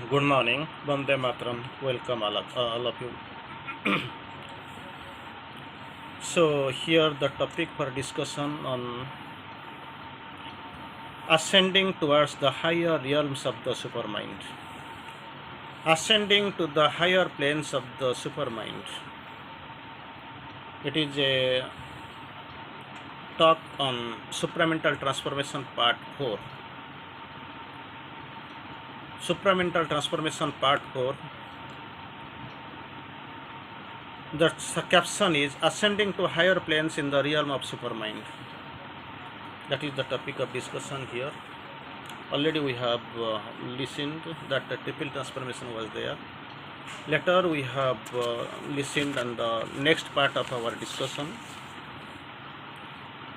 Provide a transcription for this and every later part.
Good morning, Vande Matram. Welcome all of you. So here the topic for discussion on ascending towards the higher realms of the supermind. Ascending to the higher planes of the supermind. It is a talk on supramental transformation part 4. Supramental transformation part 4. The caption is ascending to higher planes in the realm of supermind. That is the topic of discussion here. Already we have listened that the triple transformation was there. Later we have listened on the next part of our discussion.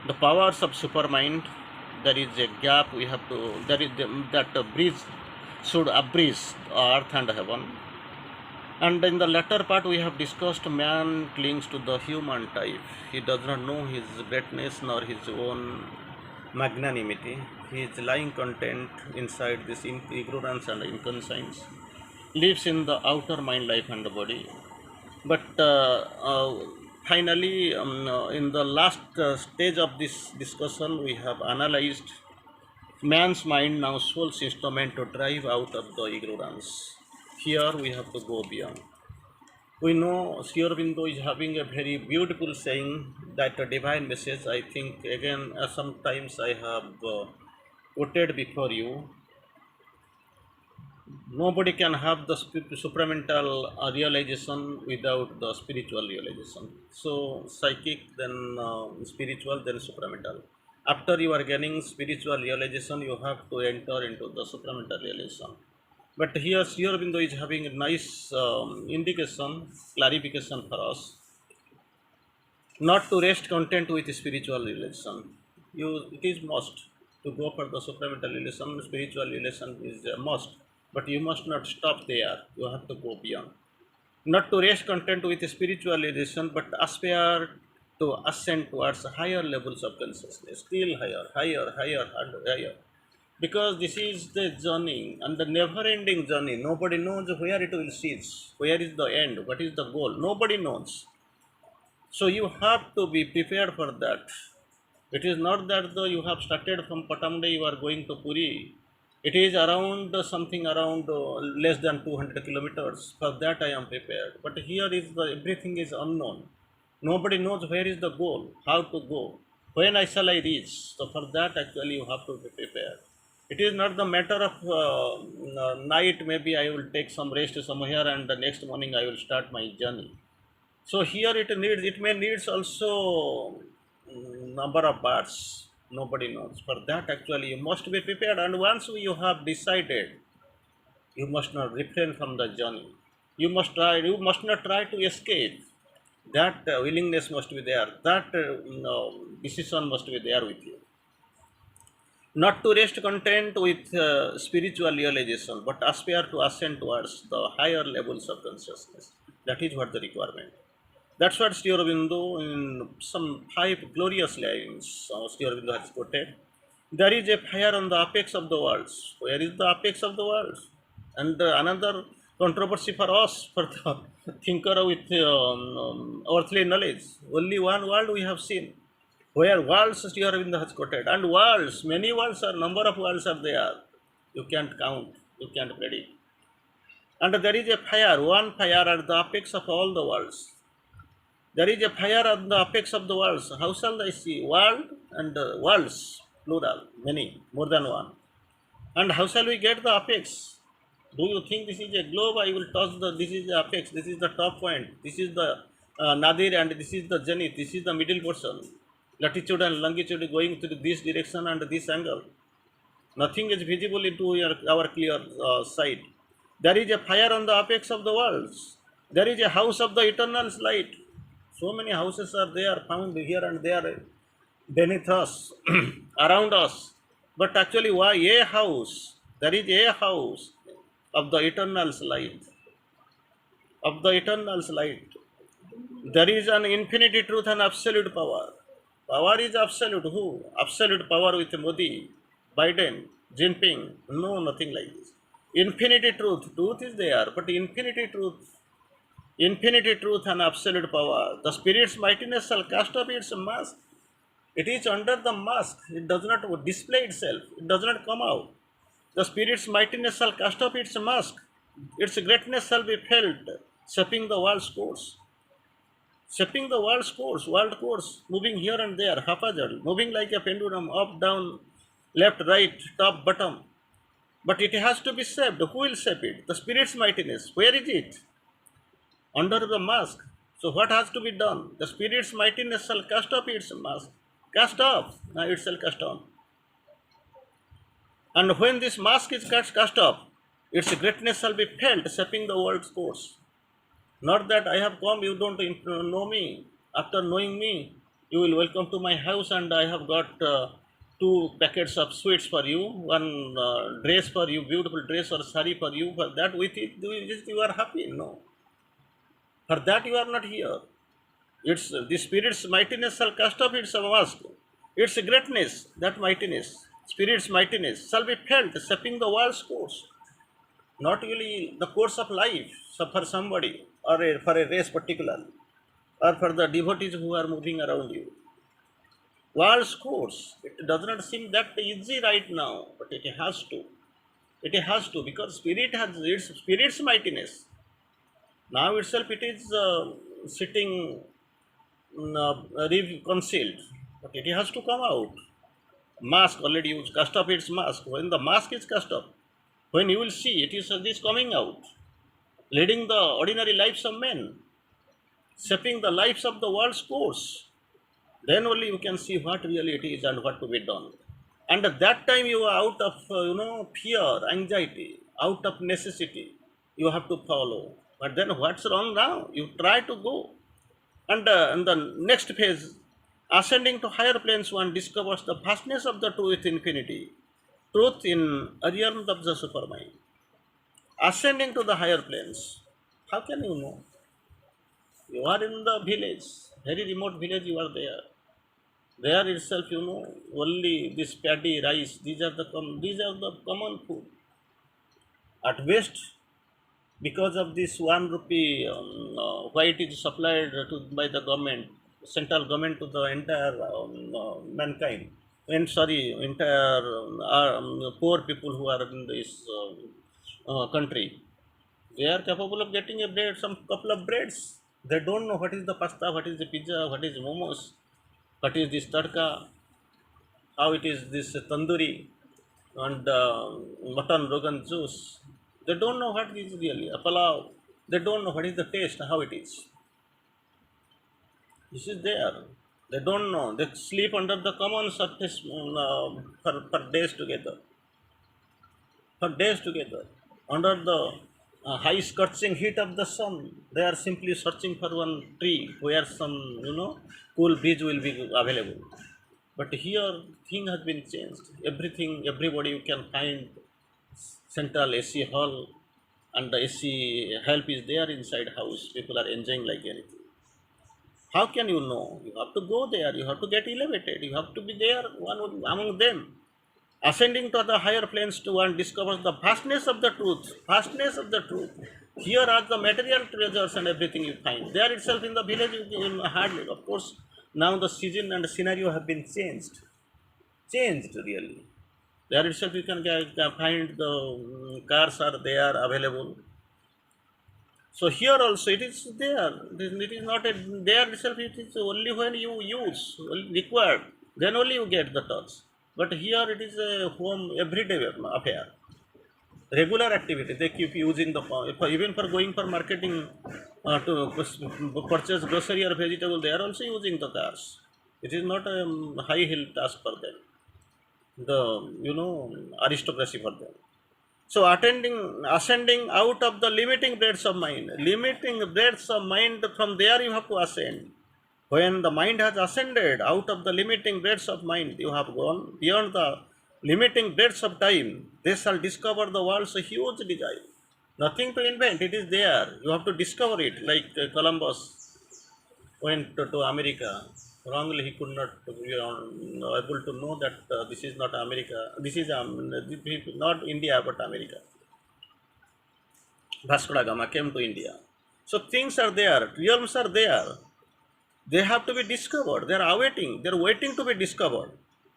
The powers of supermind. There is a gap we have to. There is that bridge should abridge earth and heaven. And in the latter part we have discussed man clings to the human type. He does not know his greatness nor his own magnanimity. He is lying content inside this ignorance and inconscience, lives in the outer mind, life, and the body. But finally, in the last stage of this discussion, we have analyzed man's mind now soul's instrument to drive out of the ignorance. Here we have to go beyond. We know Sri Aurobindo is having a very beautiful saying that a divine message. I think again sometimes I have quoted before you. Nobody can have the supramental realization without the spiritual realization. So psychic, then spiritual, then supramental. After you are getting spiritual realization, you have to enter into the supramental realization. But here Sri Aurobindo is having a nice indication, clarification for us, not to rest content with spiritual realization. It is must to go for the supramental realization. Spiritual realization is a must, but you must not stop there. You have to go beyond. Not to rest content with spiritual realization, but aspire to ascend towards higher levels of consciousness, still higher, higher, higher, and higher. Because this is the journey and the never ending journey. Nobody knows where it will cease, where is the end, what is the goal. Nobody knows. So you have to be prepared for that. It is not that though you have started from Patamde, you are going to Puri. It is around something around less than 200 kilometers. For that I am prepared. But here is everything is unknown. Nobody knows where is the goal, how to go, when I shall I reach. So for that actually you have to be prepared. It is not the matter of night. Maybe I will take some rest somewhere and the next morning I will start my journey. So here it may needs also number of parts. Nobody knows. For that actually you must be prepared. And once you have decided, you must not refrain from the journey. You must try. You must not try to escape. That willingness must be there. That decision must be there with you. Not to rest content with spiritual realization, but aspire to ascend towards the higher levels of consciousness. That is what the requirement. That's what Sri Aurobindo in some 5 glorious lines Sri Aurobindo has quoted. There is a fire on the apex of the worlds. Where is the apex of the worlds? And another controversy for us, for the thinker with earthly knowledge. Only one world we have seen, where worlds Sri Aurobindo has quoted. And worlds, many worlds are, number of worlds are there. You can't count, you can't predict. And there is a fire, one fire at the apex of all the worlds. There is a fire at the apex of the worlds. How shall I see? World and worlds, plural, many, more than one. And how shall we get the apex? Do you think this is a globe? I will touch this is the apex, this is the top point, this is the nadir, and this is the zenith, this is the middle portion. Latitude and longitude going to this direction and this angle. Nothing is visible into our clear sight. There is a fire on the apex of the worlds. There is a house of the eternal light. So many houses are there, found here and there, beneath us, around us. But actually, why a house? There is a house of the eternal light. Of the eternal light. There is an infinity truth and absolute power. Power is absolute. Who? Absolute power with Modi, Biden, Jinping. No, nothing like this. Infinity truth. Truth is there, but infinity truth and absolute power. The spirit's mightiness shall cast off its mask. It is under the mask. It does not display itself. It does not come out. The spirit's mightiness shall cast off its mask. Its greatness shall be felt, shaping the world's course. Shaping the world course, moving here and there, haphazard, moving like a pendulum, up, down, left, right, top, bottom. But it has to be shaped. Who will shape it? The spirit's mightiness. Where is it? Under the mask. So what has to be done? The spirit's mightiness shall cast off its mask. Cast off. Now it shall cast on. And when this mask is cast off, its greatness shall be felt, shaping the world's course. Not that I have come, you don't know me. After knowing me, you will welcome to my house, and I have got two packets of sweets for you, one dress for you, beautiful dress or sari for you. For that, with it, you are happy. No. For that, you are not here. It's the spirit's mightiness shall cast off its mask. Its greatness, that mightiness, spirit's mightiness, shall be felt, shaping the world's course. Not really the course of life so for somebody or for a race particular or for the devotees who are moving around you. World's course, it does not seem that easy right now, but it has to. It has to because spirit has its spirit's mightiness. Now itself it is sitting concealed, but it has to come out. Mask already used, cast off its mask. When the mask is cast off, when you will see it is this coming out, leading the ordinary lives of men, shaping the lives of the world's course, then only you can see what really it is and what to be done. And at that time you are out of fear, anxiety, out of necessity. You have to follow. But then what's wrong now? You try to go. And in the next phase, ascending to higher planes, one discovers the vastness of the truth infinity. Truth in a realm of the supermind. Ascending to the higher planes. How can you know? You are in the village, very remote village, you are there. There itself, only this paddy, rice, these are the common food. At best, because of this 1 rupee, why it is supplied by the government, central government to the entire mankind, and sorry, entire poor people who are in this country. They are capable of getting a bread, some couple of breads. They don't know what is the pasta, what is the pizza, what is momos, what is this tadka, how it is this tandoori and mutton rogan juice. They don't know what is really a palau. They don't know what is the taste, how it is. This is there. They don't know. They sleep under the common surface for days together. For days together. Under the high scorching heat of the sun, they are simply searching for one tree where some, cool breeze will be available. But here, thing has been changed. Everything, everybody you can find central AC hall, and the AC help is there inside house. People are enjoying like anything. How can you know? You have to go there. You have to get elevated. You have to be there, one among them. Ascending to the higher planes to one discovers the vastness of the truth. Vastness of the truth. Here are the material treasures and everything you find. There itself in the village, hardly. Of course, now the season and the scenario have been changed. Changed really. There itself you can find the cars are there available. So here also it is there. It is not there itself. It is only when you use, required, then only you get the touch. But here it is a home everyday affair, regular activity. They keep using the even for going for marketing to purchase grocery or vegetable. They are also using the cars. It is not a high hill task for them. The aristocracy for them. So ascending out of the limiting breadths of mind, from there you have to ascend. When the mind has ascended out of the limiting breadths of mind, you have gone beyond the limiting breadths of time. They shall discover the world's huge design. Nothing to invent, it is there. You have to discover it, like Columbus went to America. Wrongly, he could not be able to know that this is not America. This is not India, but America. Vasco da Gama came to India. So things are there, realms are there. They have to be discovered. They are awaiting. They are waiting to be discovered.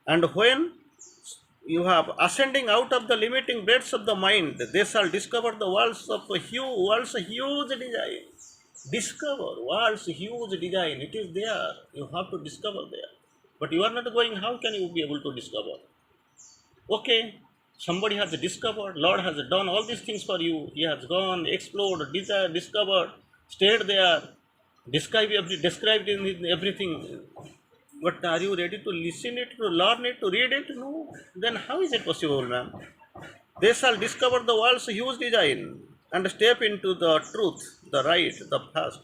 And when you have ascending out of the limiting beds of the mind, they shall discover the world's huge design. Discover world's huge design. It is there. You have to discover there. But you are not going. How can you be able to discover? Okay, somebody has discovered, Lord has done all these things for you. He has gone, explored, desired, discovered, stayed there, described in everything. But are you ready to listen it, to learn it, to read it? No. Then how is it possible, ma'am? They shall discover the world's huge design and step into the truth, the right, the past.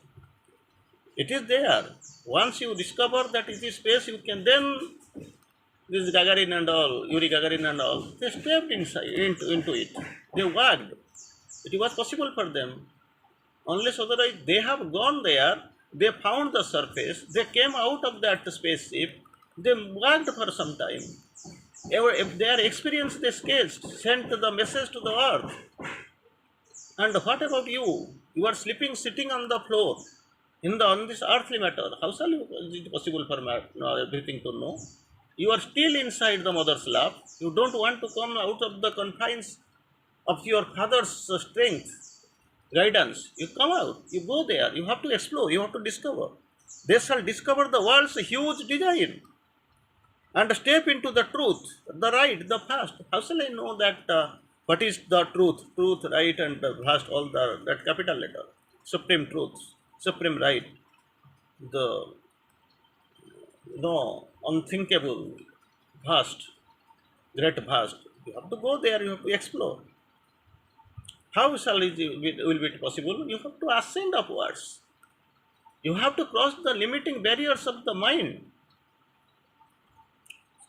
It is there. Once you discover that it is space, you can then this Gagarin and all, Yuri Gagarin and all, they stepped into it. They walked. It was possible for them. Unless otherwise they have gone there, they found the surface, they came out of that spaceship, they walked for some time. If their experience they sketched, sent the message to the earth. And what about you? You are sleeping, sitting on the floor on this earthly matter. How shall you, is it possible for everything to know? You are still inside the mother's lap. You don't want to come out of the confines of your father's strength, guidance. You come out, you go there, you have to explore, you have to discover. They shall discover the world's huge design and step into the truth, the right, the past. How shall I know that what is the truth, right, and past, all that capital letter, supreme truth, supreme right, the no unthinkable, vast, great vast. You have to go there, you have to explore. How shall will it possible? You have to ascend upwards. You have to cross the limiting barriers of the mind.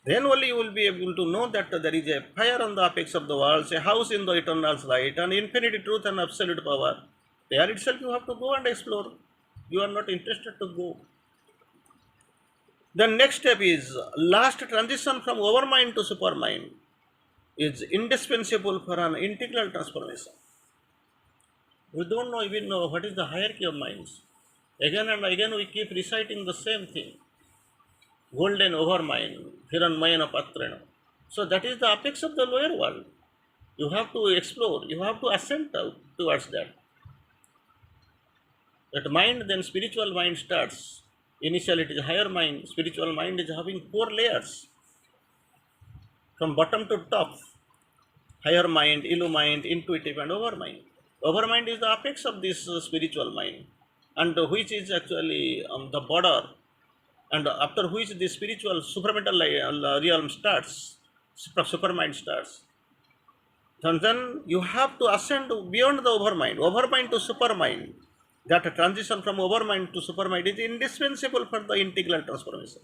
Then only you will be able to know that there is a fire on the apex of the walls, a house in the eternal light, and infinite truth and absolute power. There itself you have to go and explore. You are not interested to go. The next step is last transition from overmind to supermind is indispensable for an integral transformation. We don't know even know what is the hierarchy of minds. Again and again we keep reciting the same thing. Golden overmind, Hiranmayana Patrana. So that is the apex of the lower world. You have to explore, you have to ascend out towards that. That mind, then spiritual mind starts. Initially it is higher mind, spiritual mind is having 4 layers. From bottom to top. Higher mind, illumined, intuitive and overmind. Overmind is the apex of this spiritual mind, and which is actually the border, and after which the spiritual supramental realm starts, supermind starts. And then you have to ascend beyond the overmind to supermind. That transition from overmind to supermind is indispensable for the integral transformation.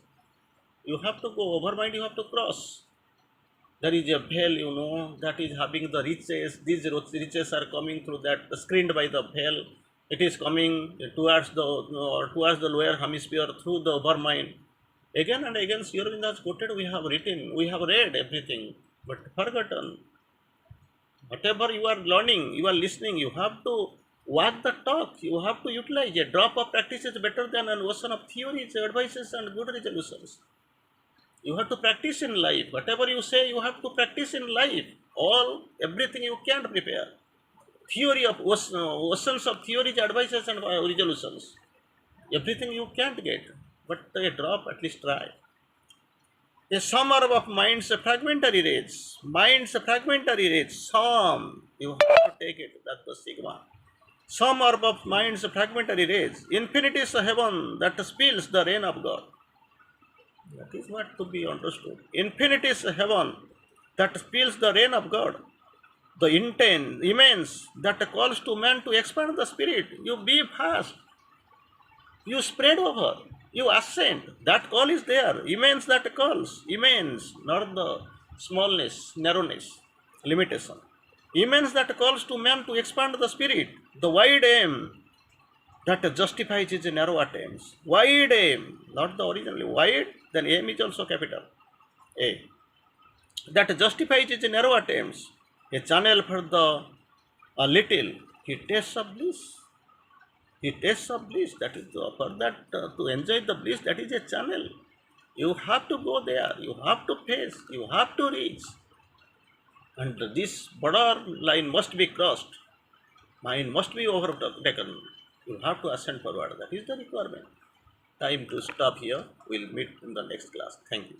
You have to go overmind, you have to cross. There is a veil, that is having the riches. These riches are coming through that, screened by the veil. It is coming towards the lower hemisphere through the overmind. Again and again, Sri Aurobindo has quoted, we have written, we have read everything, but forgotten. Whatever you are learning, you are listening, you have to walk the talk, you have to utilize. A drop of practice is better than an ocean of theories, advices, and good resolutions. You have to practice in life. Whatever you say, you have to practice in life. Everything you can't prepare. Theory of oceans of theories, advices, and resolutions. Everything you can't get. But a drop, at least try. A summer of mind's fragmentary rays. Mind's fragmentary rays. Some. You have to take it. That's the sigma. Some orb of mind's fragmentary rays. Infinity is a heaven that spills the rain of God. That is what to be understood. Infinity is a heaven that spills the rain of God. The immense that calls to man to expand the spirit. You be fast. You spread over. You ascend. That call is there. Immense that calls. Immense, not the smallness, narrowness, limitation. Immense that calls to man to expand the spirit. The wide aim that justifies his narrow attempts. Wide aim, not the originally wide, then aim is also capital A. That justifies his narrow attempts. A channel for the little He tastes of bliss. He tastes of bliss. That is for that to enjoy the bliss. That is a channel. You have to go there. You have to face. You have to reach. And this border line must be crossed. Mind must be overtaken. You have to ascend forward. That is the requirement. Time to stop here. We'll meet in the next class. Thank you.